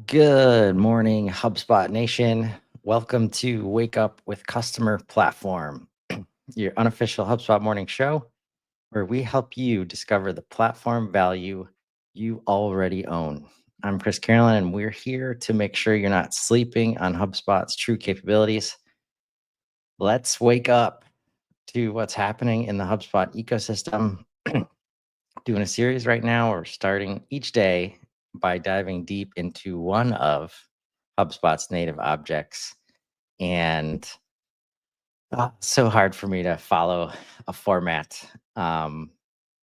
Good morning, HubSpot Nation. Welcome to Wake Up with Customer Platform, your unofficial HubSpot morning show, where we help you discover the platform value you already own. I'm Chris Carolan, and we're here to make sure you're not sleeping on HubSpot's true capabilities. Let's wake up to what's happening in the HubSpot ecosystem. Doing a series right now. We're starting each day by diving deep into one of HubSpot's native objects. And so hard for me to follow a format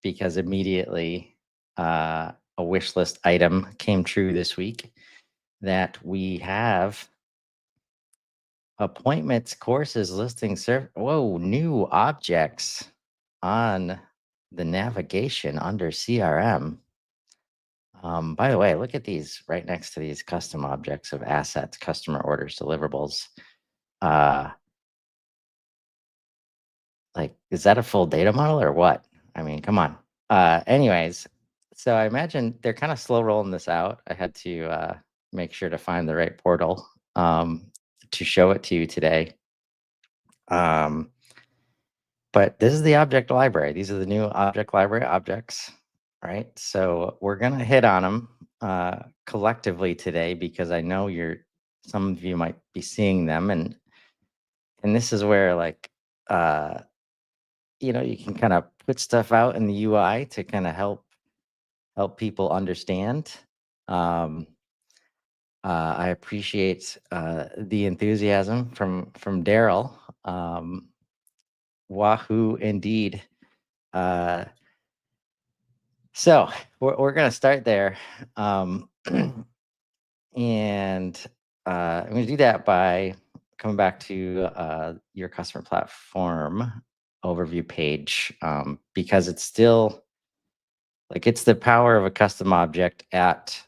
because immediately a wish list item came true this week that we have appointments, courses, listings, new objects on the navigation under CRM. By the way, look at these right next to these custom objects of assets, customer orders, deliverables. Like, is that a full data model or what? I mean, come on. Anyways, so I imagine they're kind of slow rolling this out. I had to make sure to find the right portal to show it to you today. But this is the object library. These are the new object library objects, right? So we're going to hit on them collectively today because I know some of you might be seeing them, and this is where you can kind of put stuff out in the UI to kind of help people understand. I appreciate the enthusiasm from Daryl. Wahoo, indeed. So we're going to start there. And I'm going to do that by coming back to your customer platform overview page because it's still it's the power of a custom object at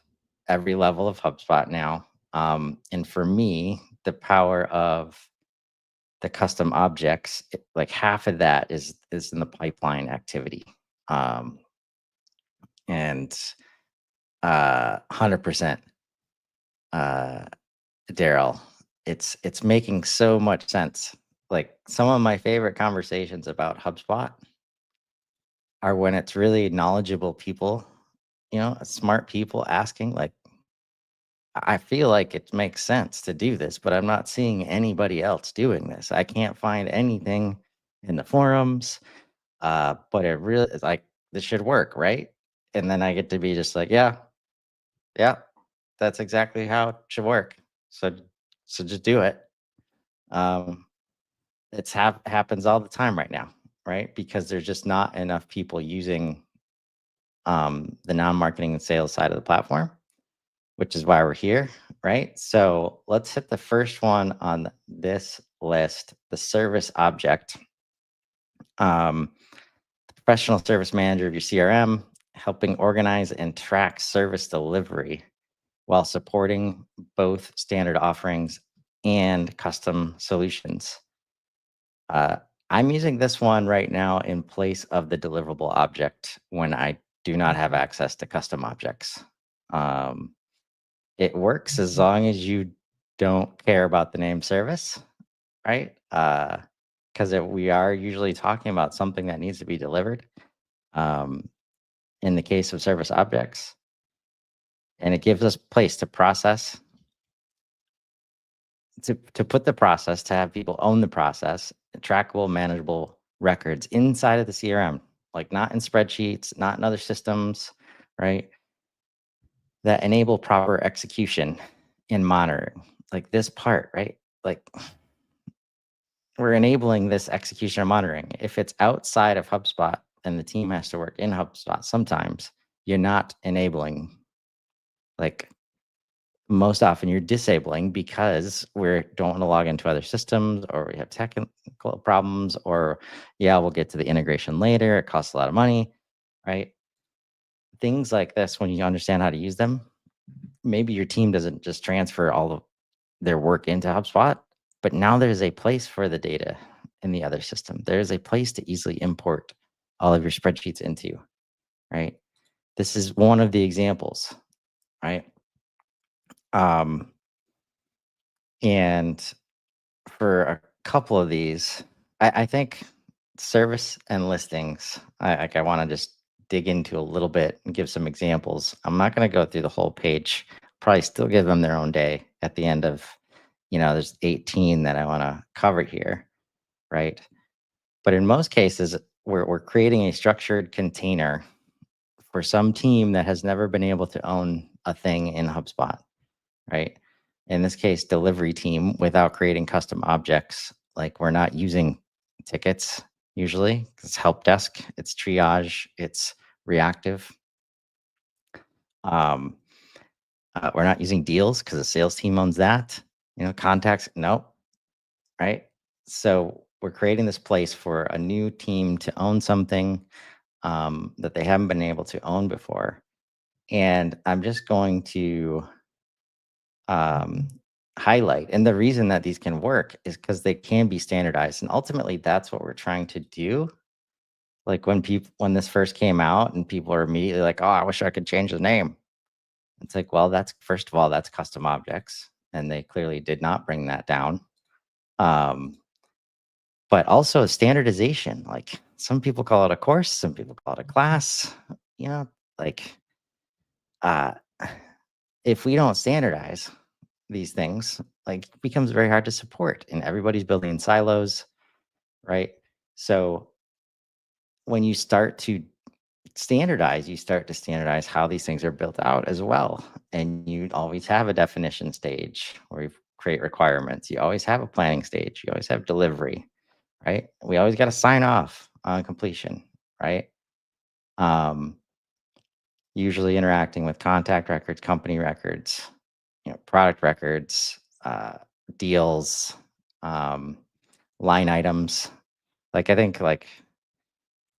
every level of HubSpot now. And for me, the power of the custom objects, like half of that is in the pipeline activity. And 100%, Daryl, it's making so much sense. Like some of my favorite conversations about HubSpot are when it's really knowledgeable people, smart people asking, like, I feel like it makes sense to do this, but I'm not seeing anybody else doing this. I can't find anything in the forums, but it really is like, this should work, right? And then I get to be just like, yeah, that's exactly how it should work. So just do it. It's happens all the time right now, right? Because there's just not enough people using the non-marketing and sales side of the platform, which is why we're here, right? So let's hit the first one on this list, the service object. Professional service manager of your CRM, helping organize and track service delivery while supporting both standard offerings and custom solutions. I'm using this one right now in place of the deliverable object when I do not have access to custom objects. It works as long as you don't care about the name service, right? Because we are usually talking about something that needs to be delivered in the case of service objects. And it gives us place to process, to put the process, to have people own the process, trackable, manageable records inside of the CRM, like not in spreadsheets, not in other systems, right? That enable proper execution and monitoring. Like this part, right? Like we're enabling this execution and monitoring. If it's outside of HubSpot and the team has to work in HubSpot, sometimes you're not enabling. Like most often you're disabling because we don't want to log into other systems, or we have technical problems, or we'll get to the integration later. It costs a lot of money, right? Things like this, when you understand how to use them, maybe your team doesn't just transfer all of their work into HubSpot, but now there's a place for the data in the other system. There's a place to easily import all of your spreadsheets into, right? This is one of the examples, right? Um, and for a couple of these, I think service and listings, I want to just dig into a little bit and give some examples. I'm not going to go through the whole page. Probably still give them their own day at the end of, there's 18 that I want to cover here, right? But in most cases, we're creating a structured container for some team that has never been able to own a thing in HubSpot, right? In this case, delivery team without creating custom objects. Like we're not using tickets usually. It's help desk, it's triage, it's reactive. Um, we're not using deals because the sales team owns that. Contacts, nope, right? So we're creating this place for a new team to own something that they haven't been able to own before. And I'm just going to um, highlight. And the reason that these can work is because they can be standardized. And ultimately, that's what we're trying to do. Like when this first came out and people are immediately like, oh, I wish I could change the name. It's like, well, that's first of all, that's custom objects. And they clearly did not bring that down. Um, but also standardization. Like some people call it a course, some people call it a class, you know, like uh if we don't standardize these things, like it becomes very hard to support and everybody's building in silos, right? So when you start to standardize, you start to standardize how these things are built out as well. And you always have a definition stage where you create requirements. You always have a planning stage. You always have delivery, right? We always got to sign off on completion, right? Um, Usually interacting with contact records, company records, product records, deals, um, line items. Like I think like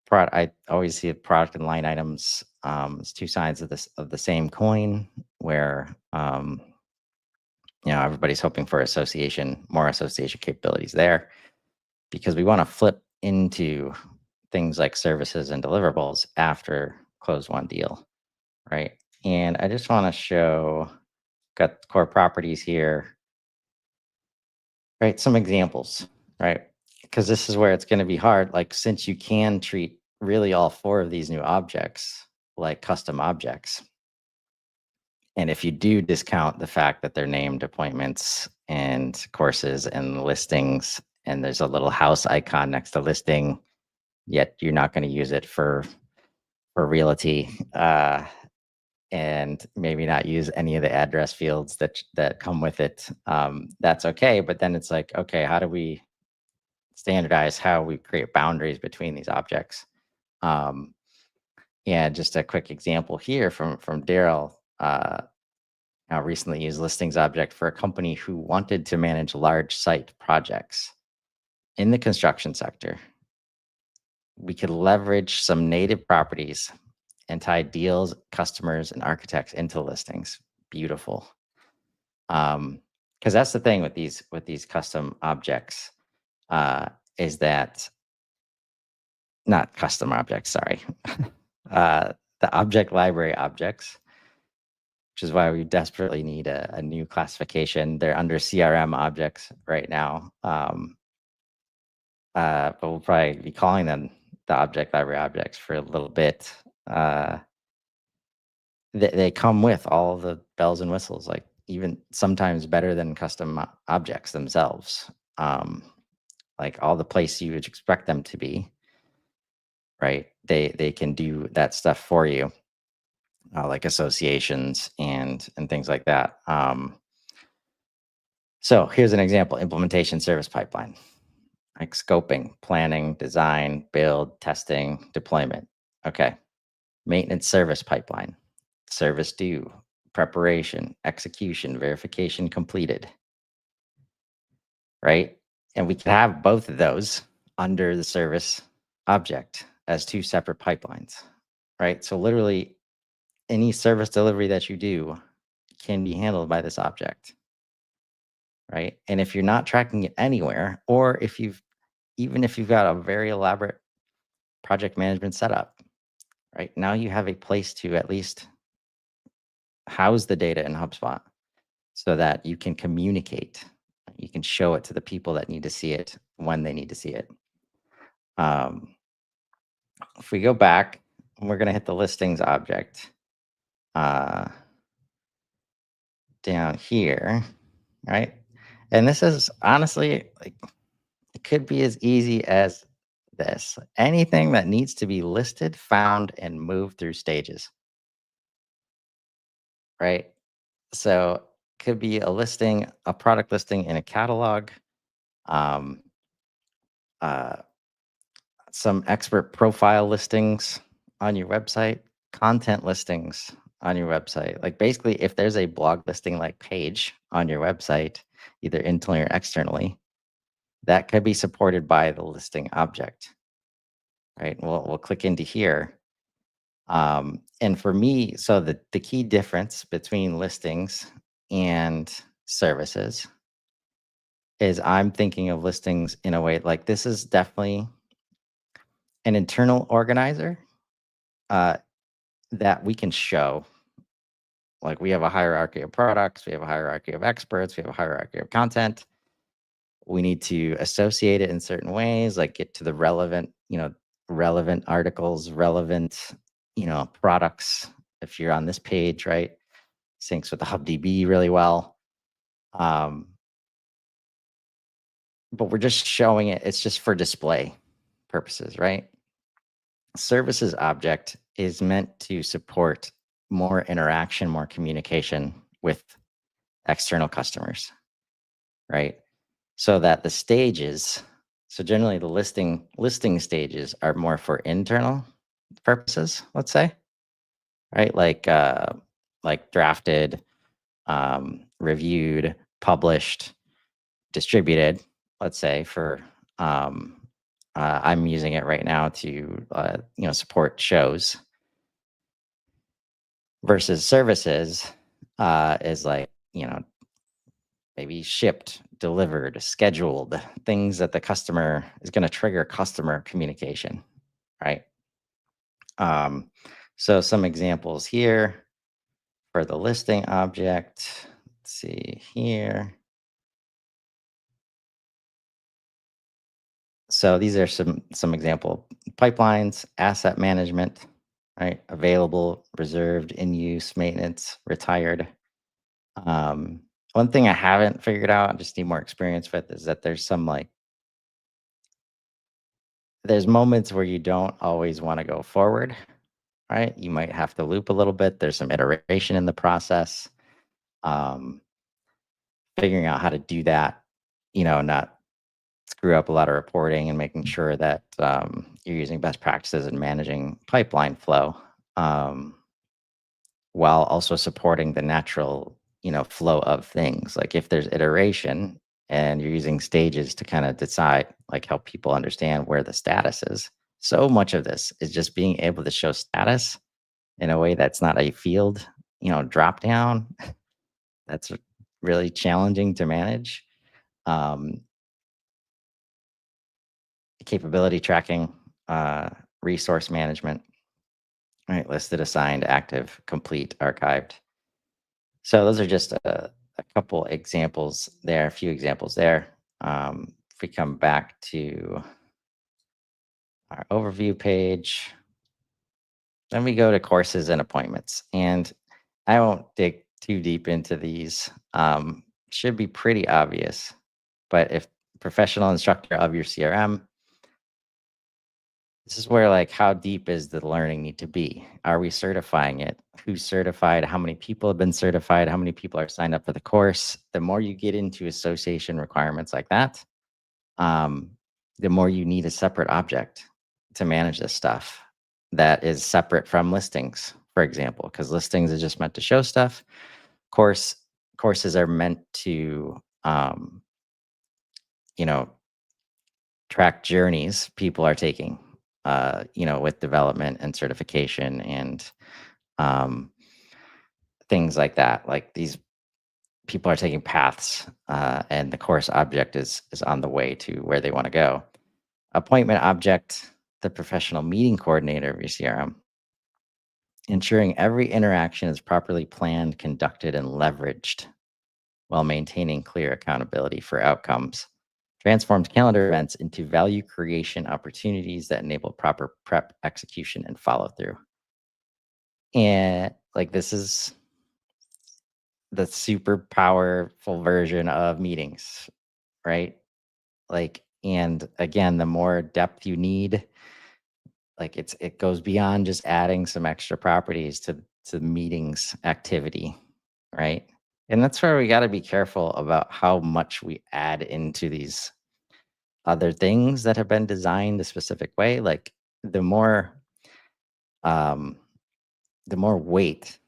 I always see product and line items as two sides of the same coin, where everybody's hoping for more association capabilities there, because we want to flip into things like services and deliverables after close one deal, right? And I just want to show, got core properties here, right? Some examples, right? Because this is where it's going to be hard. Like, since you can treat really all four of these new objects like custom objects, and if you do discount the fact that they're named appointments and courses and listings, and there's a little house icon next to listing, yet you're not going to use it for realty, and maybe not use any of the address fields that come with it. That's okay. But then it's like, okay, how do we standardize how we create boundaries between these objects? Um, and just a quick example here from Daryl. Now recently used listings object for a company who wanted to manage large site projects in the construction sector. We could leverage some native properties and tie deals, customers, and architects into listings. Beautiful. Because that's the thing with these custom objects, uh, is that not custom objects, sorry. The object library objects, which is why we desperately need a new classification. They're under CRM objects right now. But we'll probably be calling them the object library objects for a little bit. They come with all the bells and whistles, like even sometimes better than custom objects themselves. Like all the place you would expect them to be, right? They can do that stuff for you, like associations and things like that. So here's an example: implementation service pipeline, like scoping, planning, design, build, testing, deployment. Okay. Maintenance service pipeline, service due, preparation, execution, verification completed, right? And we can have both of those under the service object as two separate pipelines, right? So literally any service delivery that you do can be handled by this object, right? And if you're not tracking it anywhere, or even if you've got a very elaborate project management setup, right? Now you have a place to at least house the data in HubSpot, so that you can communicate. You can show it to the people that need to see it when they need to see it. Um, if we go back, we're going to hit the listings object uh, down here, right? And this is honestly like it could be as easy as this. Anything that needs to be listed, found, and moved through stages, right? So could be a listing, a product listing in a catalog, um, uh, some expert profile listings on your website, content listings on your website. Like basically, if there's a blog listing like page on your website, either internally or externally, that could be supported by the listing object, right? We'll click into here. And for me, so the key difference between listings and services is I'm thinking of listings in a way like this is definitely an internal organizer uh, that we can show. Like we have a hierarchy of products, we have a hierarchy of experts, we have a hierarchy of content. We need to associate it in certain ways, like get to the relevant, relevant articles, relevant, products. If you're on this page, right, syncs with the HubDB really well. Um, but we're just showing it. It's just for display purposes, right? Services object is meant to support more interaction, more communication with external customers, right? So that the stages, so generally the listing stages are more for internal purposes, let's say, right? Like drafted, reviewed, published, distributed, let's say for I'm using it right now to support shows versus services is like maybe shipped, delivered, scheduled, things that the customer is going to trigger customer communication, right? Um, so some examples here for the listing object. Let's see here. So these are some example pipelines, asset management, right? Available, reserved, in use, maintenance, retired. One thing I haven't figured out, just need more experience with, is that there's moments where you don't always want to go forward, right? You might have to loop a little bit. There's some iteration in the process. Um, Figuring out how to do that, not screw up a lot of reporting and making sure that you're using best practices and managing pipeline flow while also supporting the natural, flow of things. Like if there's iteration and you're using stages to kind of decide, like help people understand where the status is. So much of this is just being able to show status in a way that's not a field, drop down. That's really challenging to manage. Um, Capability tracking, resource management, right? Listed, assigned, active, complete, archived. So those are just a couple examples there, a few examples there. If we come back to our overview page, then we go to courses and appointments. And I won't dig too deep into these. Should be pretty obvious. But if professional instructor of your CRM, this is where like how deep is the learning need to be? Are we certifying it? Who's certified? How many people have been certified? How many people are signed up for the course? The more you get into association requirements like that, um, the more you need a separate object to manage this stuff that is separate from listings, for example, because listings is just meant to show stuff. Course Courses are meant to you know track journeys people are taking, with development and certification and um, things like that. Like these people are taking paths, and the course object is on the way to where they want to go. Appointment object, the professional meeting coordinator of your CRM, ensuring every interaction is properly planned, conducted, and leveraged. while maintaining clear accountability for outcomes. Transforms calendar events into value creation opportunities that enable proper prep, execution, and follow through. And like this is the super powerful version of meetings, right? Like, and again, the more depth you need, like it goes beyond just adding some extra properties to the meetings activity, right? And that's where we got to be careful about how much we add into these other things that have been designed a specific way. Like the more um the more weight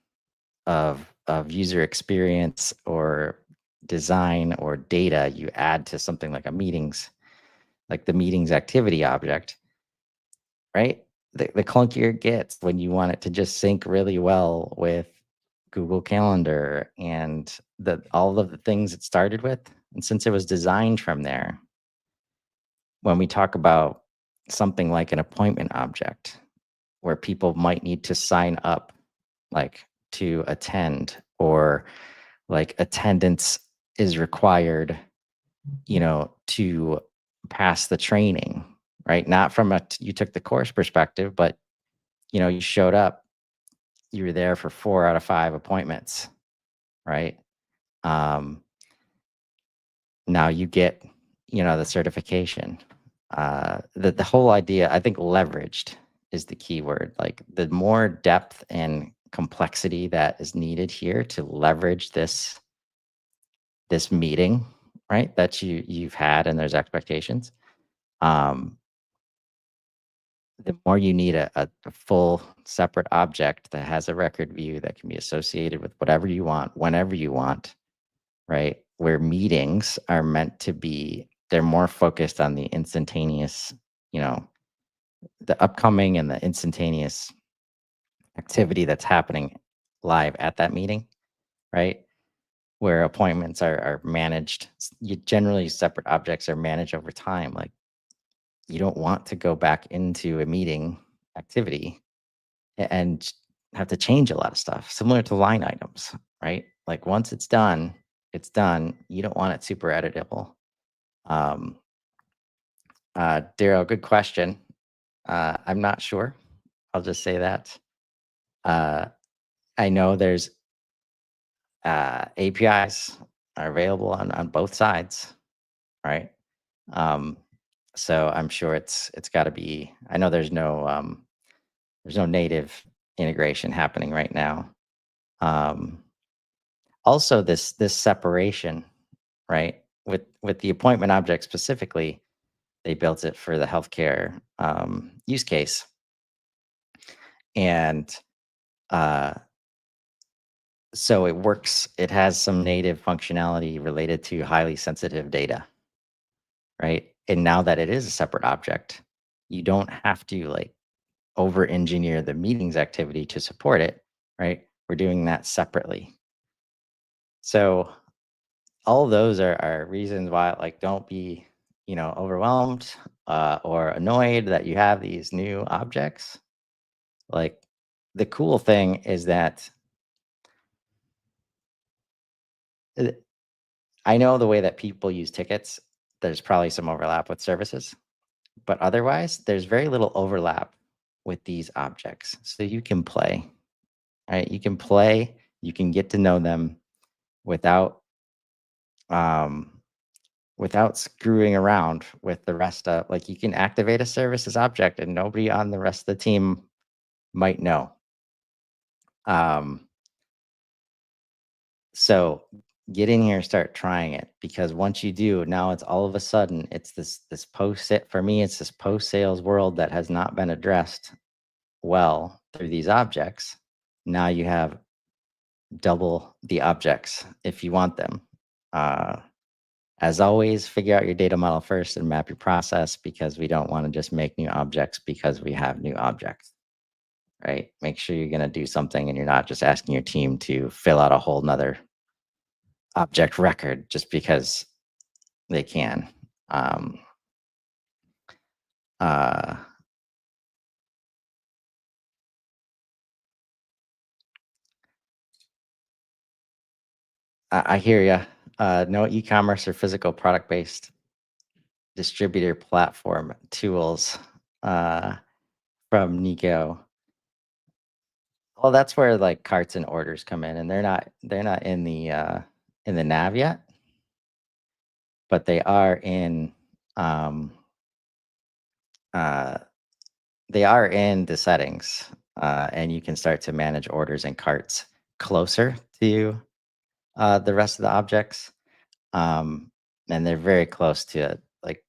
of user experience or design or data you add to something like a meetings, like the meetings activity object, right? The clunkier it gets when you want it to just sync really well with Google Calendar and all of the things it started with. And since it was designed from there, when we talk about something like an appointment object where people might need to sign up like to attend, or like attendance is required, to pass the training, right? Not from you took the course perspective, but you showed up, you were there for 4 out of 5 appointments, right? Um, Now you get, the certification. The whole idea, I think leveraged is the key word. Like the more depth and complexity that is needed here to leverage this meeting, right? That you've had and there's expectations. Um, the more you need a full separate object that has a record view that can be associated with whatever you want, whenever you want, right? Where meetings are meant to be, they're more focused on the instantaneous, you know, the upcoming and the instantaneous activity that's happening live at that meeting, right? Where appointments are managed, you generally separate objects are managed over time. Like you don't want to go back into a meeting activity and have to change a lot of stuff, similar to line items, right? Like once it's done, it's done. You don't want it super editable. Um, Daryl, good question. I'm not sure. I'll just say that. Uh, I know there's APIs are available on both sides, right? Um, so I'm sure it's got to be. I know there's no native integration happening right now. Um, Also, this separation, right? With the appointment object specifically, they built it for the healthcare use case, and uh, so it works. It has some native functionality related to highly sensitive data, right? And now that it is a separate object, you don't have to like over engineer the meetings activity to support it, right? We're doing that separately. So all those are reasons why, like, don't be, overwhelmed or annoyed that you have these new objects. Like, the cool thing is that uh, I know the way that people use tickets, there's probably some overlap with services, but otherwise, there's very little overlap with these objects. So you can play, right? You can play, you can get to know them without um, without screwing around with the rest of, like, you can activate a services object and nobody on the rest of the team might know. Um, so get in here and start trying it, because once you do, now it's all of a sudden it's this post it for me, it's this post sales world that has not been addressed well through these objects. Now you have double the objects if you want them. Uh, As always, figure out your data model first and map your process, because we don't want to just make new objects because we have new objects, right? Make sure you're going to do something and you're not just asking your team to fill out a whole nother object record just because they can. Um, uh, I hear you. No e-commerce or physical product-based distributor platform tools uh, from Nico. Well, that's where like carts and orders come in, and they're not in the nav yet, but um, uh, they are in the settings, and you can start to manage orders and carts closer to the rest of the objects. Um, and they're very close to like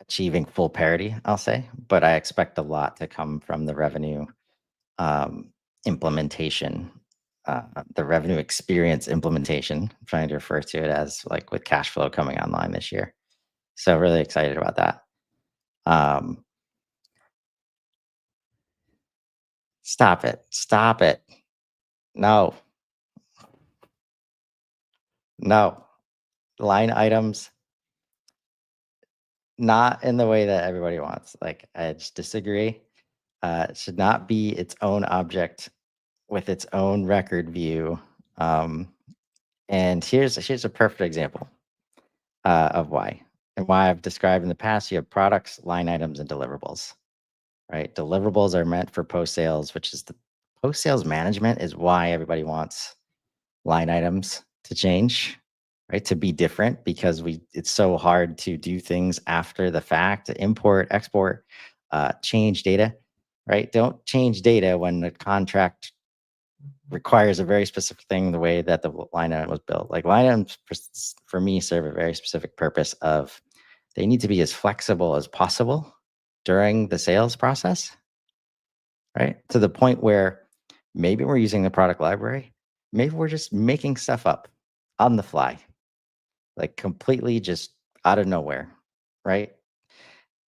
achieving full parity, I'll say. But I expect a lot to come from the revenue um, implementation, the revenue experience implementation. I'm trying to refer to it as like with cash flow coming online this year. So really excited about that. Um, Stop it. Stop it. No, no. Line items, not in the way that everybody wants. Like, I just disagree. It should not be its own object with its own record view. Um, and here's a perfect example of why. And why I've described in the past, you have products, line items, and deliverables, right? Deliverables are meant for post sales, which is the post sales management is why everybody wants line items to change, right? To be different because it's so hard to do things after the fact, to import, export, change data, right? Don't change data when the contract requires a very specific thing the way that the line item was built. Like line items for me serve a very specific purpose of they need to be as flexible as possible during the sales process, right? To the point where maybe we're using the product library, maybe we're just making stuff up on the fly, like completely just out of nowhere, right?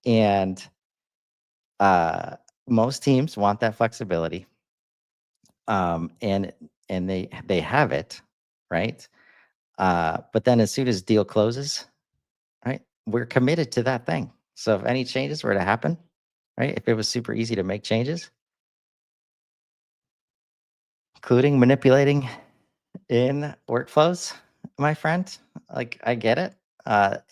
And uh, most teams want that flexibility, and they have it, right? But then as soon as deal closes, right, we're committed to that thing. So if any changes were to happen, right, if it was super easy to make changes, including manipulating in workflows, my friend, like I get it.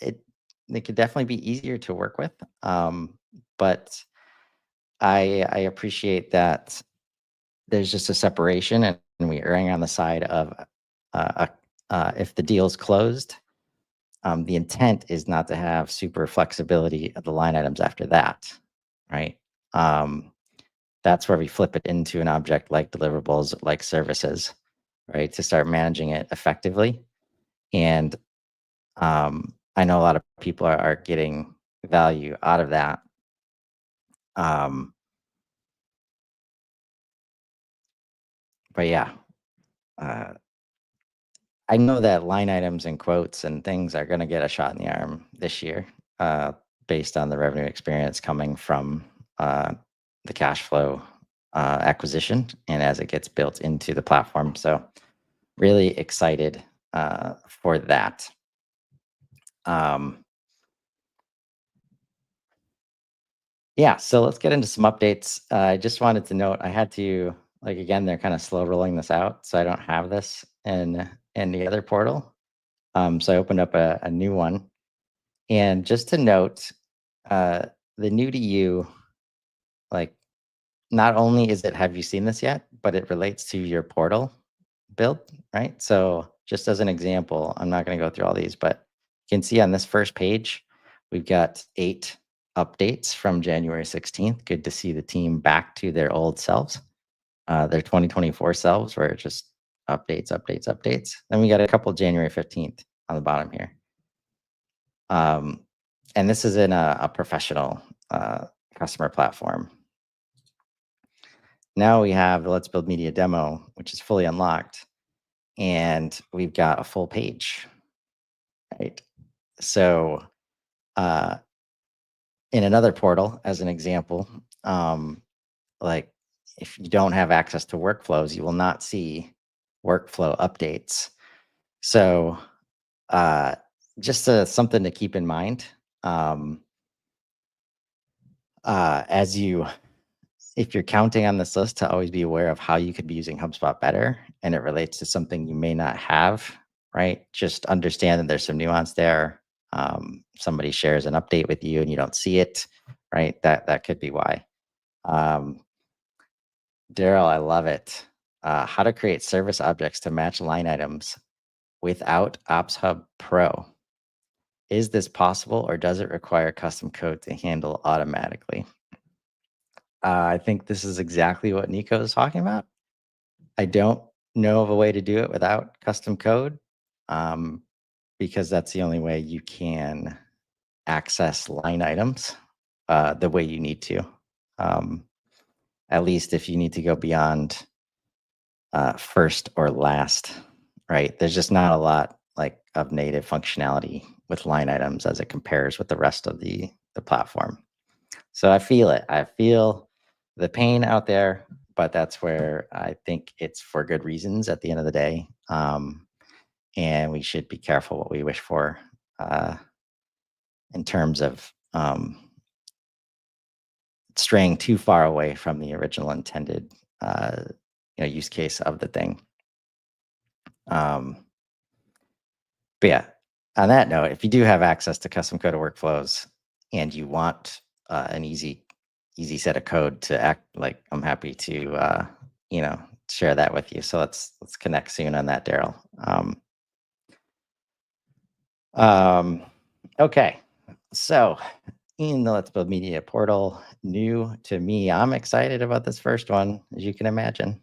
It could definitely be easier to work with. But I appreciate that there's just a separation and we're erring on the side of uh, if the deal's closed, the intent is not to have super flexibility of the line items after that, right? Um, that's where we flip it into an object like deliverables, like services, right? To start managing it effectively. And I know a lot of people are getting value out of that. Um, but yeah, uh, I know that line items and quotes and things are going to get a shot in the arm this year, uh, based on the revenue experience coming from uh, the cash flow acquisition and as it gets built into the platform. So, really excited for that. Um, yeah, so let's get into some updates. I just wanted to note I had to, like, again, they're kind of slow rolling this out. So, I don't have this in the other portal. So, I opened up a new one. And just to note, uh, the new to you, like not only is it have you seen this yet, but it relates to your portal build, right? So just as an example, I'm not going to go through all these, but you can see on this first page, we've got 8 updates from January 16th. Good to see the team back to their old selves, their 2024 selves, where it just updates, updates, updates. Then we got a couple January 15th on the bottom here. Um, and this is in a professional customer platform. Now we have the Let's Build Media demo, which is fully unlocked, and we've got a full page, right? So uh, in another portal, as an example, like if you don't have access to workflows, you will not see workflow updates. So just something to keep in mind. As you if you're counting on this list, to always be aware of how you could be using HubSpot better and it relates to something you may not have right? Just understand that there's some nuance there. Somebody shares an update with you and you don't see it, right? That could be why. Um, Daryl, I love it. How to create service objects to match line items without Ops Hub Pro. Is this possible or does it require custom code to handle automatically? I think this is exactly what Nico is talking about. I don't know of a way to do it without custom code, because that's the only way you can access line items the way you need to. At least if you need to go beyond first or last, right? There's just not a lot like of native functionality with line items as it compares with the rest of the platform. So I feel it. I feel the pain out there, but that's where I think it's for good reasons at the end of the day. And we should be careful what we wish for in terms of straying too far away from the original intended use case of the thing. But yeah, on that note, if you do have access to custom coded workflows and you want an easy set of code to act like, I'm happy to share that with you. So let's connect soon on that, Daryl. Okay, so in the Let's Build Media portal, new to me, I'm excited about this first one, as you can imagine.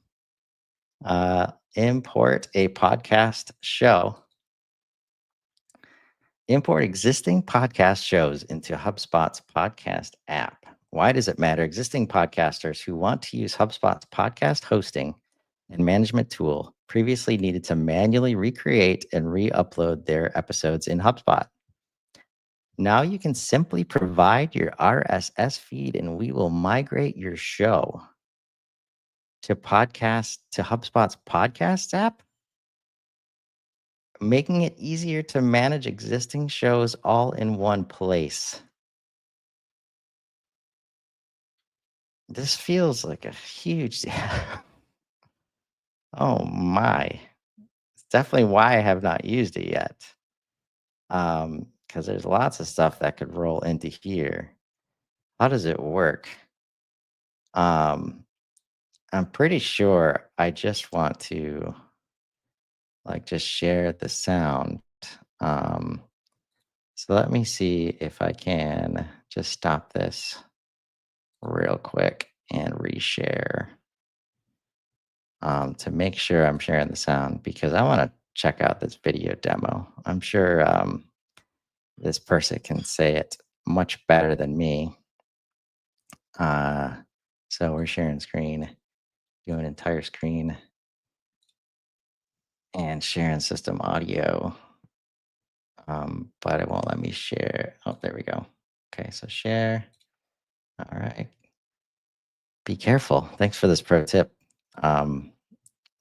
Import a podcast show. Import existing podcast shows into HubSpot's podcast app. Why does it matter? Existing podcasters who want to use HubSpot's podcast hosting and management tool previously needed to manually recreate and re-upload their episodes in HubSpot. Now you can simply provide your RSS feed and we will migrate your show to HubSpot's podcast app, making it easier to manage existing shows all in one place. This feels like a huge oh my. It's definitely why I have not used it yet. Because there's lots of stuff that could roll into here. How does it work? I'm pretty sure I just want to just share the sound. So let me see if I can just stop this real quick and reshare to make sure I'm sharing the sound, because I want to check out this video demo. I'm sure this person can say it much better than me. So we're sharing screen, doing entire screen, and sharing system audio. But it won't let me share. Oh, there we go. Okay, so share. All right. Be careful. Thanks for this pro tip.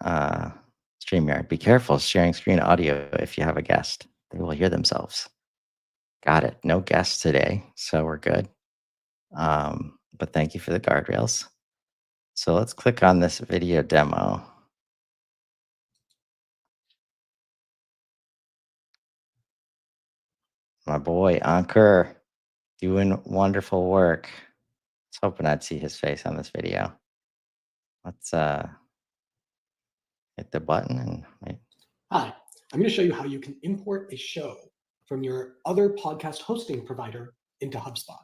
StreamYard, be careful sharing screen audio if you have a guest. They will hear themselves. Got it. No guests today, so we're good. But thank you for the guardrails. So let's click on this video demo. My boy, Ankur, doing wonderful work. I was hoping I'd see his face on this video. Let's hit the button and wait. Hi, I'm going to show you how you can import a show from your other podcast hosting provider into HubSpot.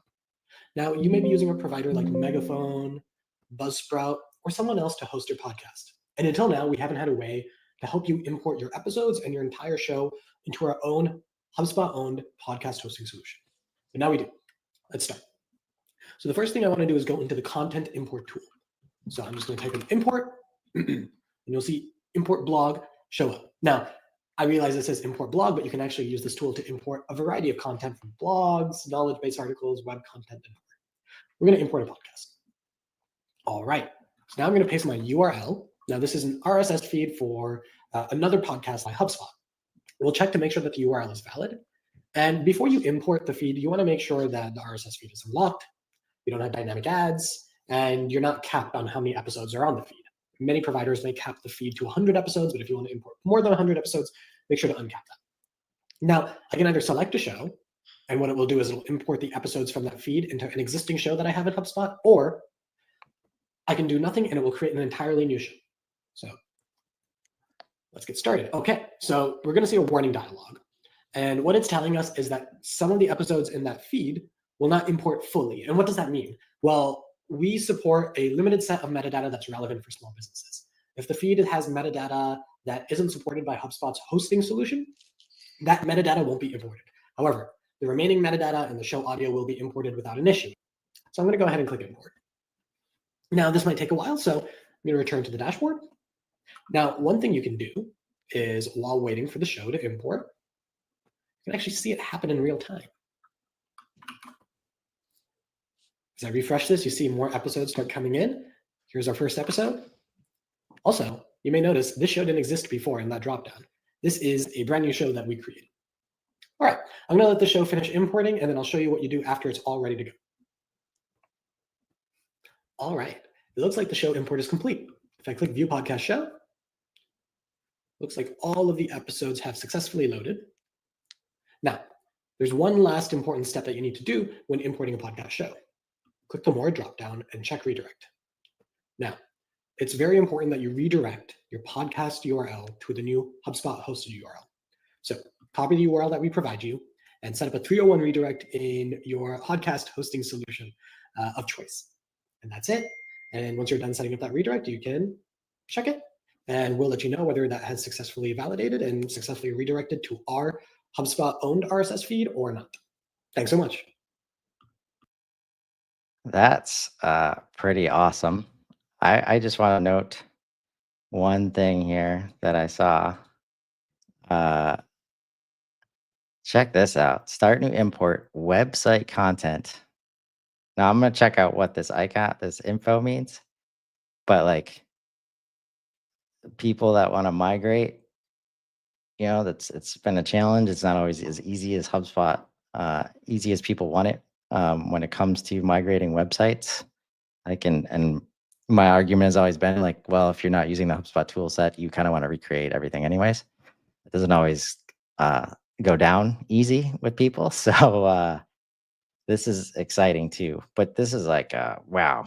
Now, you may be using a provider like Megaphone, Buzzsprout, or someone else to host your podcast. And until now, we haven't had a way to help you import your episodes and your entire show into our own HubSpot-owned podcast hosting solution. But now we do. Let's start. So the first thing I want to do is go into the content import tool. So I'm just going to type in import, and you'll see import blog show up. Now, I realize it says import blog, but you can actually use this tool to import a variety of content from blogs, knowledge-based articles, web content, and more. We're going to import a podcast. All right. So now I'm going to paste my URL. Now, this is an RSS feed for another podcast by HubSpot. We'll check to make sure that the URL is valid. And before you import the feed, you want to make sure that the RSS feed is unlocked, you don't have dynamic ads, and you're not capped on how many episodes are on the feed. Many providers may cap the feed to 100 episodes, but if you want to import more than 100 episodes, make sure to uncap that. Now, I can either select a show, and what it will do is it'll import the episodes from that feed into an existing show that I have in HubSpot, or I can do nothing and it will create an entirely new show. So let's get started. Okay, so we're going to see a warning dialog. And what it's telling us is that some of the episodes in that feed will not import fully. And what does that mean? Well, we support a limited set of metadata that's relevant for small businesses. If the feed has metadata that isn't supported by HubSpot's hosting solution, that metadata won't be imported. However, the remaining metadata and the show audio will be imported without an issue. So I'm going to go ahead and click import. Now, this might take a while, so I'm going to return to the dashboard. Now, one thing you can do is, while waiting for the show to import, you can actually see it happen in real time. As I refresh this, you see more episodes start coming in. Here's our first episode. Also, you may notice this show didn't exist before in that dropdown. This is a brand new show that we created. All right, I'm going to let the show finish importing, and then I'll show you what you do after it's all ready to go. All right, it looks like the show import is complete. If I click View Podcast Show, looks like all of the episodes have successfully loaded. Now, there's one last important step that you need to do when importing a podcast show. Click the More dropdown and check Redirect. Now, it's very important that you redirect your podcast URL to the new HubSpot hosted URL. So copy the URL that we provide you and set up a 301 redirect in your podcast hosting solution of choice. And that's it. And once you're done setting up that redirect, you can check it, and we'll let you know whether that has successfully validated and successfully redirected to our HubSpot owned RSS feed or not. Thanks so much. That's pretty awesome. I just want to note one thing here that I saw. Check this out. Start new import website content. Now I'm going to check out what this icon, this info means. But like people that want to migrate, it's been a challenge. It's not always as easy as HubSpot, easy as people want it. When it comes to migrating websites, and my argument has always been like, well, if you're not using the HubSpot tool set, you kind of want to recreate everything anyways. It doesn't always go down easy with people. So this is exciting too. But this is like, wow,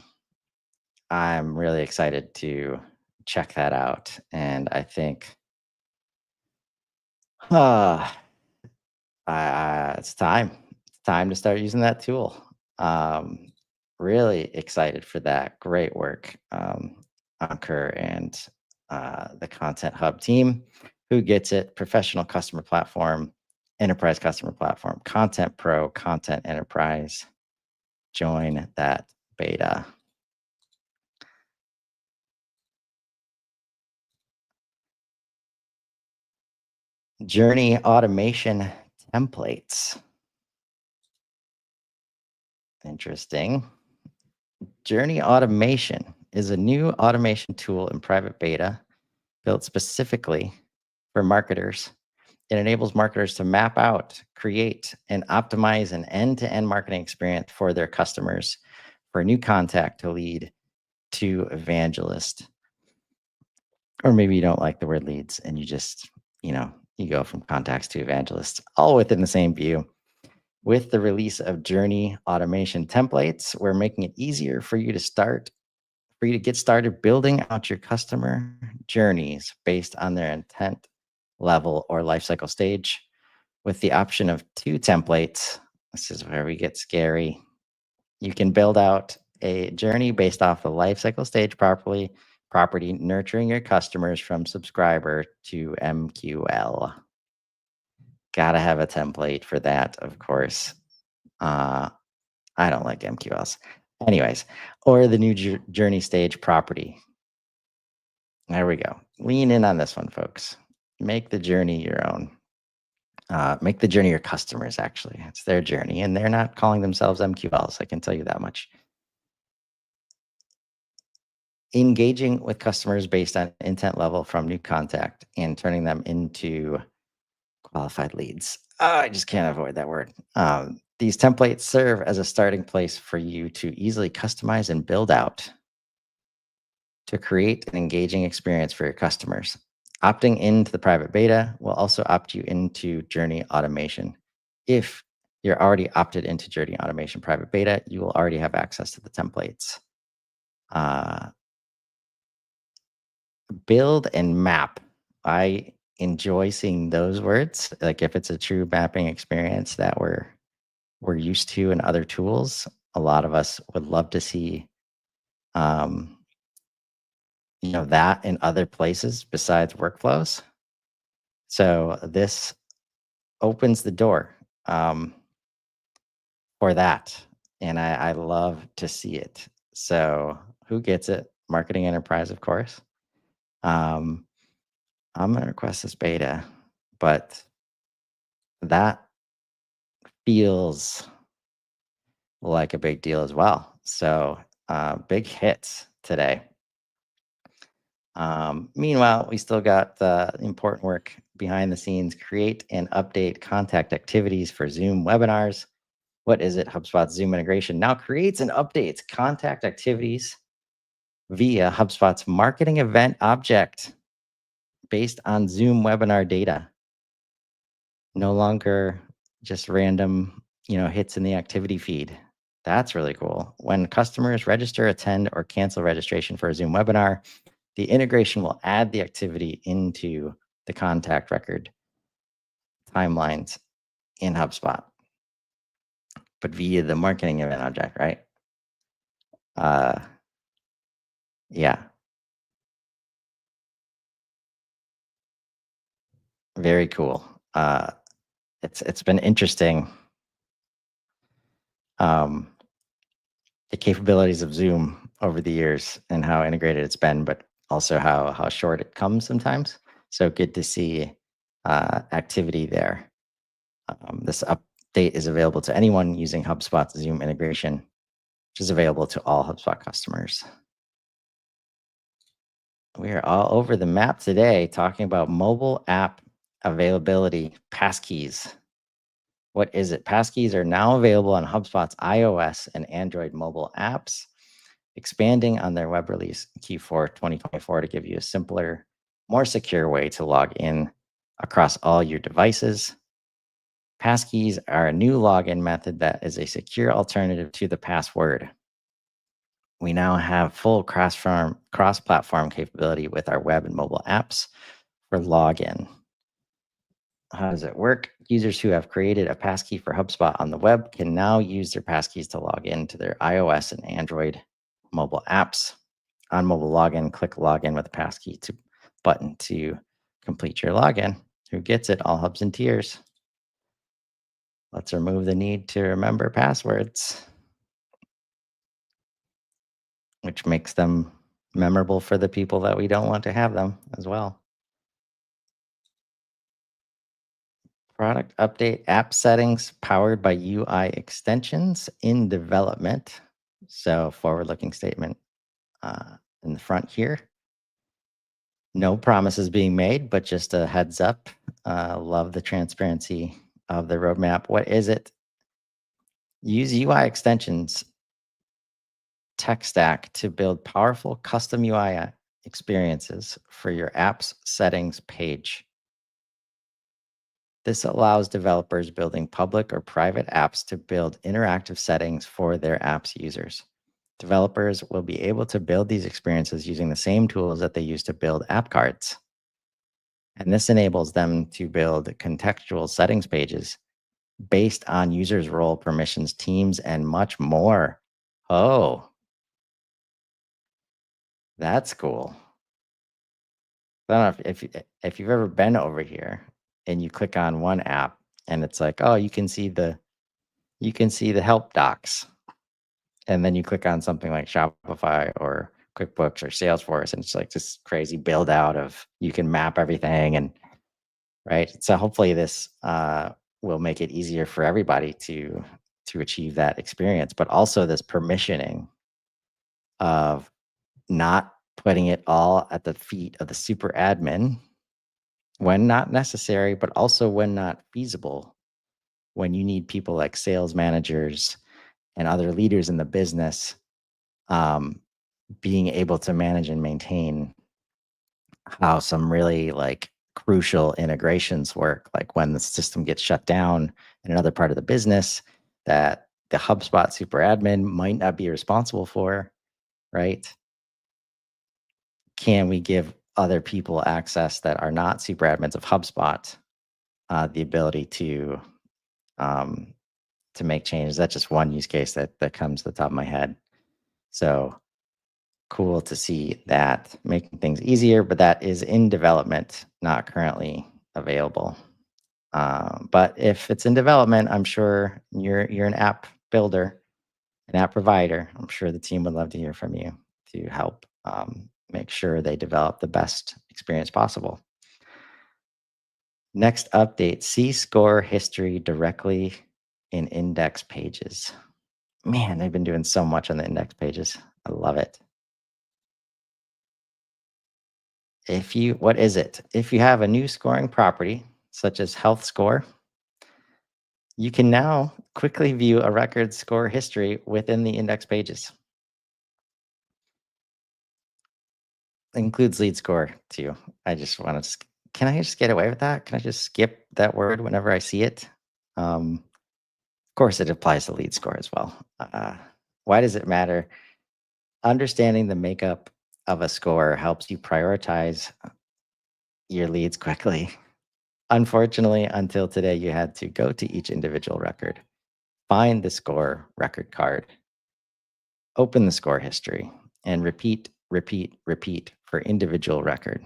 I'm really excited to check that out. And I think it's time. It's time to start using that tool. Really excited for that. Great work, Ankur and the Content Hub team. Who gets it? Professional customer platform, enterprise customer platform, Content Pro, Content Enterprise. Join that beta. Journey automation templates. Interesting. Journey automation is a new automation tool in private beta built specifically for marketers. It enables marketers to map out, create, and optimize an end-to-end marketing experience for their customers, for a new contact to lead to evangelist. Or maybe you don't like the word leads and you just, you go from contacts to evangelists, all within the same view. With the release of Journey automation templates, we're making it easier for you to get started building out your customer journeys based on their intent level or lifecycle stage. With the option of 2 templates, this is where we get scary. You can build out a journey based off the lifecycle stage property, nurturing your customers from subscriber to MQL. Gotta have a template for that, of course. I don't like MQLs. Anyways, or the new journey stage property. There we go. Lean in on this one, folks. Make the journey your own. Make the journey your customers, actually. It's their journey, and they're not calling themselves MQLs. I can tell you that much. Engaging with customers based on intent level from new contact and turning them into qualified leads. I just can't avoid that word. These templates serve as a starting place for you to easily customize and build out to create an engaging experience for your customers. Opting into the private beta will also opt you into Journey Automation. If you're already opted into Journey Automation private beta, you will already have access to the templates. Build and map. I enjoy seeing those words. Like if it's a true mapping experience that we're used to in other tools, a lot of us would love to see that in other places besides workflows. So this opens the door for that. And I love to see it. So who gets it? Marketing Enterprise, of course. I'm going to request this beta, but that feels like a big deal as well. So big hits today. Meanwhile, we still got the important work behind the scenes. Create and update contact activities for Zoom webinars. What is it? HubSpot's Zoom integration now creates and updates contact activities via HubSpot's marketing event object based on Zoom webinar data. No longer just random, hits in the activity feed. That's really cool. When customers register, attend, or cancel registration for a Zoom webinar, the integration will add the activity into the contact record timelines in HubSpot, but via the marketing event object, right? Yeah. Very cool. It's been interesting. The capabilities of Zoom over the years and how integrated it's been, but also how short it comes sometimes. So good to see activity there. This update is available to anyone using HubSpot's Zoom integration, which is available to all HubSpot customers. We are all over the map today talking about mobile app availability, PassKeys. What is it? PassKeys are now available on HubSpot's iOS and Android mobile apps, expanding on their web release Q4 2024 to give you a simpler, more secure way to log in across all your devices. PassKeys are a new login method that is a secure alternative to the password. We now have full cross-platform capability with our web and mobile apps for login. How does it work? Users who have created a passkey for HubSpot on the web can now use their passkeys to log into their iOS and Android mobile apps. On mobile login, click Login with a passkey button to complete your login. Who gets it? All hubs and tiers. Let's remove the need to remember passwords, which makes them memorable for the people that we don't want to have them as well. Product update, app settings powered by UI extensions in development. So forward-looking statement in the front here. No promises being made, but just a heads up. Love the transparency of the roadmap. What is it? Use UI extensions tech stack to build powerful custom UI experiences for your app's settings page. This allows developers building public or private apps to build interactive settings for their app's users. Developers will be able to build these experiences using the same tools that they use to build app cards. And this enables them to build contextual settings pages based on users' role, permissions, teams, and much more. Oh, that's cool. I don't know if you've ever been over here and you click on one app and it's like, oh, you can see the help docs. And then you click on something like Shopify or QuickBooks or Salesforce, and it's like this crazy build out of you can map everything, and right. So hopefully this will make it easier for everybody to achieve that experience, but also this permissioning of not putting it all at the feet of the super admin when not necessary, but also when not feasible, when you need people like sales managers and other leaders in the business being able to manage and maintain how some really like crucial integrations work, like when the system gets shut down in another part of the business that the HubSpot super admin might not be responsible for, right? Can we give other people access that are not super admins of HubSpot the ability um, to make changes? That's just one use case that comes to the top of my head. So cool to see that making things easier, but that is in development, not currently available. But if it's in development, I'm sure you're an app builder, an app provider. I'm sure the team would love to hear from you to help make sure they develop the best experience possible. Next update, see score history directly in index pages. Man, they've been doing so much on the index pages. I love it. What is it? If you have a new scoring property, such as health score, you can now quickly view a record's score history within the index pages. It includes lead score too. I just want to, can I just get away with that? Can I just skip that word whenever I see it? Of course, it applies to lead score as well. Why does it matter? Understanding the makeup of a score helps you prioritize your leads quickly. Unfortunately, until today, you had to go to each individual record, find the score record card, open the score history, and repeat, repeat, repeat for individual record.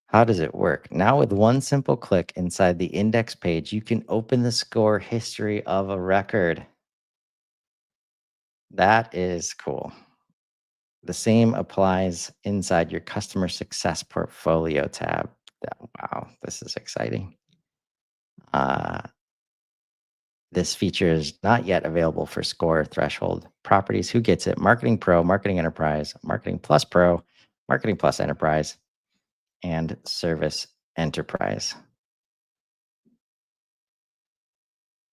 How does it work? Now, with one simple click inside the index page, you can open the score history of a record. That is cool. The same applies inside your customer success portfolio tab. Wow, this is exciting. This feature is not yet available for score threshold properties. Who gets it? Marketing Pro, Marketing Enterprise, Marketing Plus Pro, Marketing Plus Enterprise, and Service Enterprise.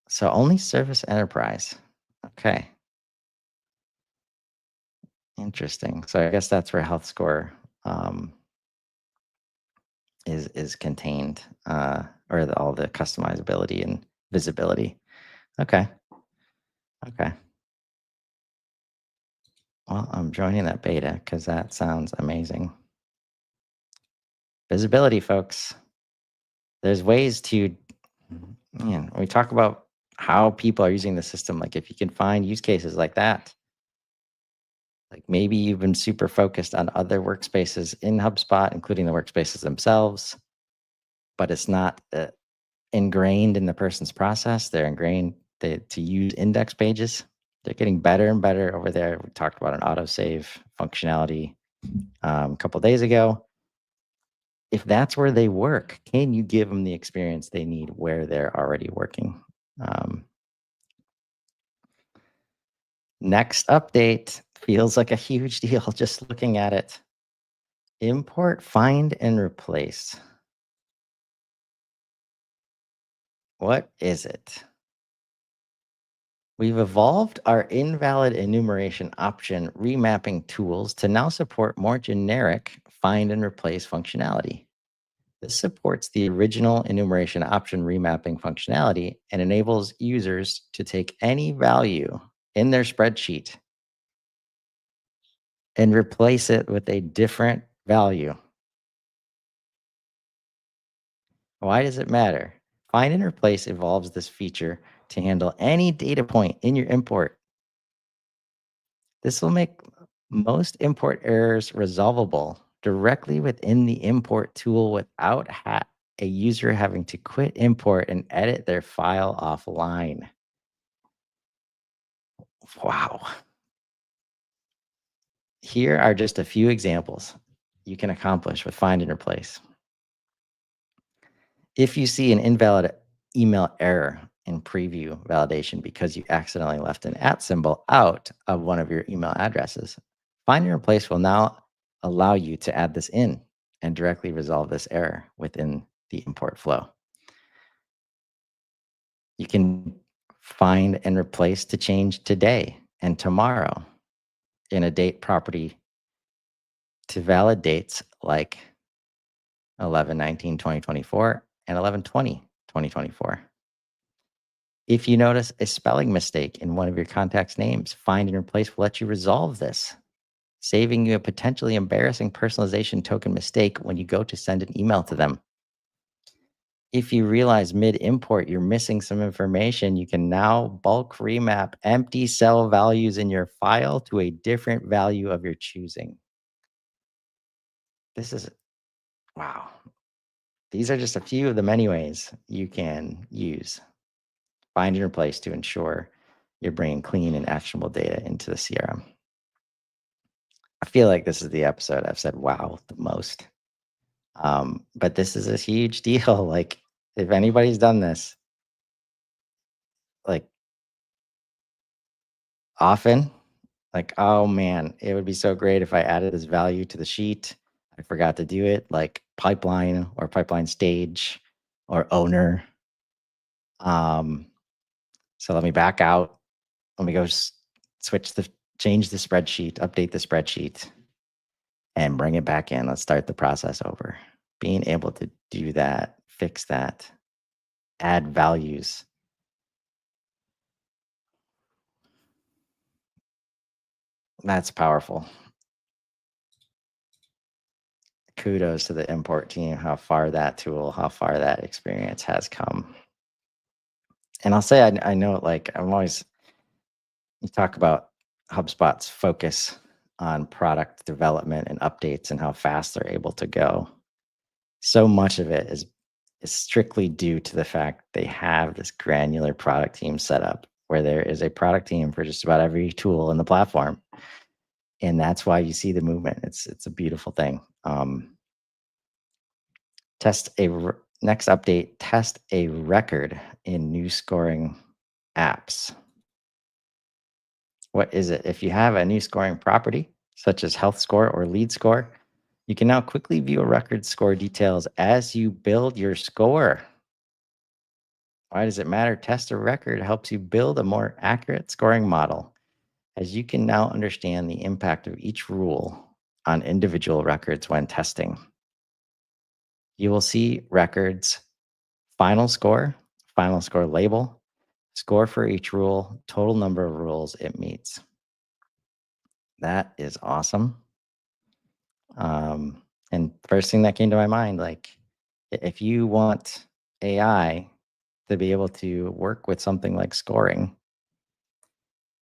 So only Service Enterprise. Okay. Interesting. So I guess that's where health score is contained, or all the customizability and visibility. Okay. Okay. Well, I'm joining that beta because that sounds amazing. Visibility, folks. There's ways to, man, we talk about how people are using the system. Like if you can find use cases like that, like maybe you've been super focused on other workspaces in HubSpot, including the workspaces themselves, but it's not ingrained in the person's process. They're ingrained to use index pages. They're getting better and better over there. We talked about an autosave functionality a couple days ago. If that's where they work, can you give them the experience they need where they're already working? Next update feels like a huge deal just looking at it. Import, find, and replace. What is it? We've evolved our invalid enumeration option remapping tools to now support more generic find and replace functionality. This supports the original enumeration option remapping functionality and enables users to take any value in their spreadsheet and replace it with a different value. Why does it matter? Find and replace evolves this feature to handle any data point in your import. This will make most import errors resolvable directly within the import tool without a user having to quit import and edit their file offline. Wow. Here are just a few examples you can accomplish with find and replace. If you see an invalid email error in preview validation because you accidentally left an @ symbol out of one of your email addresses, find and replace will now allow you to add this in and directly resolve this error within the import flow. You can find and replace to change today and tomorrow in a date property to valid dates like 11/19/2024 and 11/20/2024. If you notice a spelling mistake in one of your contacts' names, Find and Replace will let you resolve this, saving you a potentially embarrassing personalization token mistake when you go to send an email to them. If you realize mid-import you're missing some information, you can now bulk remap empty cell values in your file to a different value of your choosing. This is wow. These are just a few of the many ways you can use Find and Replace to ensure you're bringing clean and actionable data into the CRM. I feel like this is the episode I've said wow the most. But this is a huge deal. Like, if anybody's done this, like often, like, oh man, it would be so great if I added this value to the sheet. I forgot to do it, like pipeline or pipeline stage or owner. So let me back out. Let me go change the spreadsheet, update the spreadsheet, and bring it back in. Let's start the process over. Being able to do that, fix that, add values. That's powerful. Kudos to the import team, how far that experience has come. And I'll say, I know, like, you talk about HubSpot's focus on product development and updates and how fast they're able to go. So much of it is strictly due to the fact they have this granular product team set up where there is a product team for just about every tool in the platform. And that's why you see the movement. It's a beautiful thing. Next update, test a record in new scoring apps. What is it? If you have a new scoring property, such as health score or lead score, you can now quickly view a record score details as you build your score. Why does it matter? Test a record helps you build a more accurate scoring model, as you can now understand the impact of each rule on individual records when testing. You will see records, final score label, score for each rule, total number of rules it meets. That is awesome. And first thing that came to my mind, like, if you want AI to be able to work with something like scoring,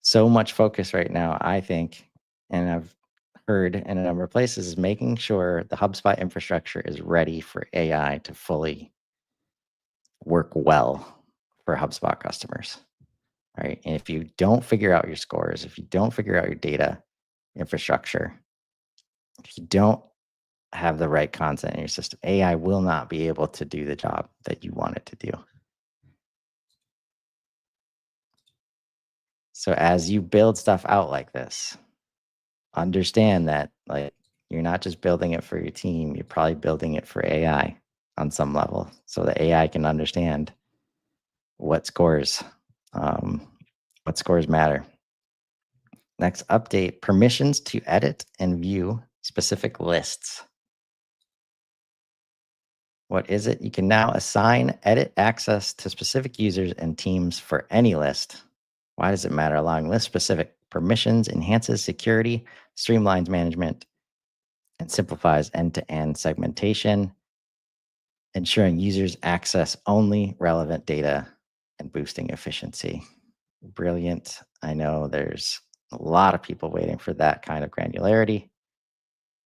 so much focus right now, I think, and I've heard in a number of places, is making sure the HubSpot infrastructure is ready for AI to fully work well for HubSpot customers, right? And if you don't figure out your scores, if you don't figure out your data infrastructure, if you don't have the right content in your system, AI will not be able to do the job that you want it to do. So as you build stuff out like this, understand that, like, you're not just building it for your team, you're probably building it for AI on some level, so the AI can understand what scores matter. Next update, permissions to edit and view specific lists. What is it? You can now assign edit access to specific users and teams for any list. Why does it matter? Allowing list-specific permissions enhances security, streamlines management, and simplifies end-to-end segmentation, ensuring users access only relevant data and boosting efficiency. Brilliant. I know there's a lot of people waiting for that kind of granularity.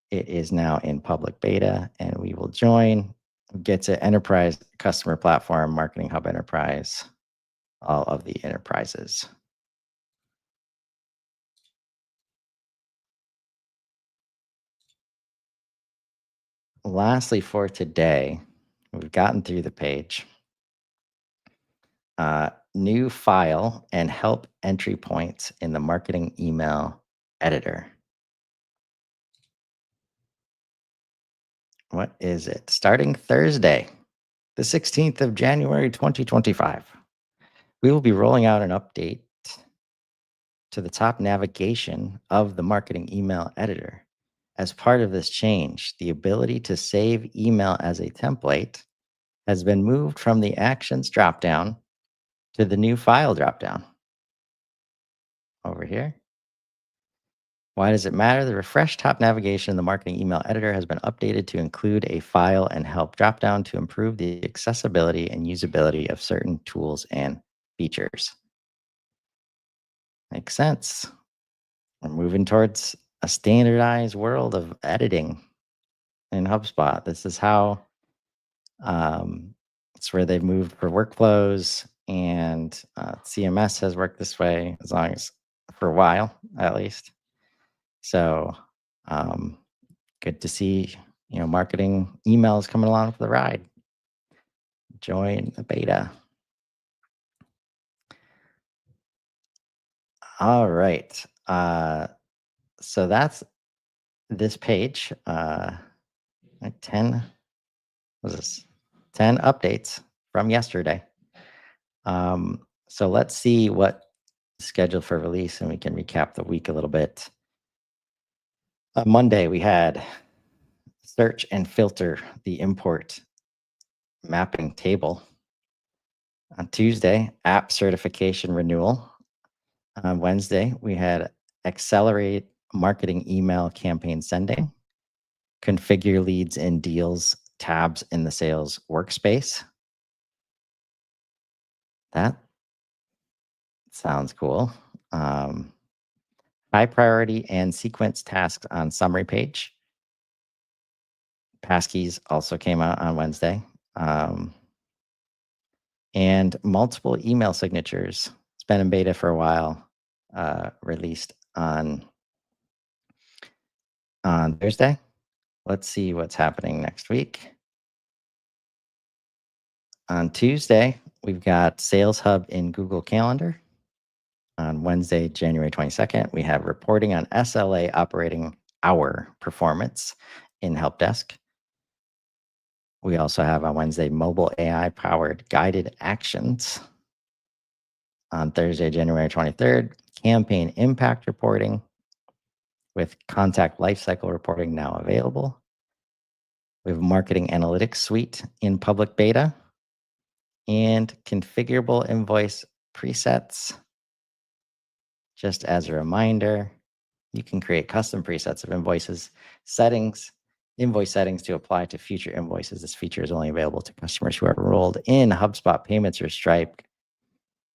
It is now in public beta, and we will join. Get to enterprise customer platform, Marketing Hub Enterprise, all of the enterprises. Lastly, for today, we've gotten through the page. New file and help entry points in the marketing email editor. What is it? Starting Thursday, the 16th of January, 2025, we will be rolling out an update to the top navigation of the marketing email editor. As part of this change, the ability to save email as a template has been moved from the Actions dropdown to the new File dropdown over here. Why does it matter? The refreshed top navigation in the marketing email editor has been updated to include a File and Help dropdown to improve the accessibility and usability of certain tools and features. Makes sense. We're moving towards a standardized world of editing in HubSpot. This is how it's where they've moved for workflows, and CMS has worked this way as long as for a while, at least. So good to see, marketing emails coming along for the ride. Join the beta. All right. So that's this page. 10 was this 10 updates from yesterday. So let's see what is scheduled for release, and we can recap the week a little bit. On Monday, we had search and filter the import mapping table. On Tuesday, app certification renewal. On Wednesday, we had accelerate marketing email campaign sending, configure leads and deals tabs in the sales workspace. That sounds cool. High priority and sequence tasks on summary page. PassKeys also came out on Wednesday. And multiple email signatures. It's been in beta for a while. Released on Thursday. Let's see what's happening next week. On Tuesday, we've got Sales Hub in Google Calendar. On Wednesday, January 22nd, we have reporting on SLA operating hour performance in Help Desk. We also have on Wednesday, mobile AI-powered guided actions. On Thursday, January 23rd, campaign impact reporting with contact lifecycle reporting now available. We have marketing analytics suite in public beta and configurable invoice presets. Just as a reminder, you can create custom presets of invoice settings to apply to future invoices. This feature is only available to customers who are enrolled in HubSpot Payments or Stripe.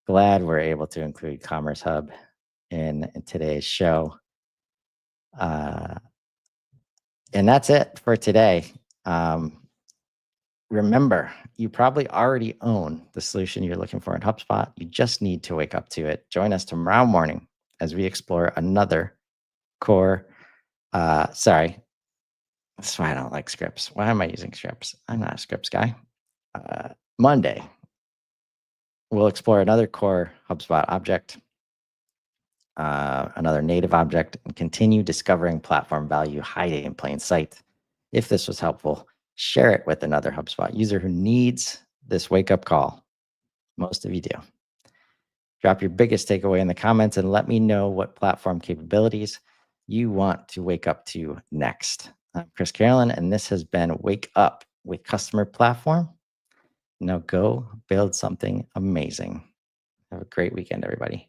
Glad we're able to include Commerce Hub in today's show. And that's it for today. Remember, you probably already own the solution you're looking for in HubSpot. You just need to wake up to it. Join us tomorrow morning as we explore another core. Sorry, that's why I don't like scripts. Why am I using scripts? I'm not a scripts guy. Monday, we'll explore another core HubSpot object, another native object, and continue discovering platform value hiding in plain sight. If this was helpful, share it with another HubSpot user who needs this wake-up call. Most of you do. Drop your biggest takeaway in the comments and let me know what platform capabilities you want to wake up to next. I'm Chris Carolan, and this has been Wake Up with Customer Platform. Now go build something amazing. Have a great weekend, everybody.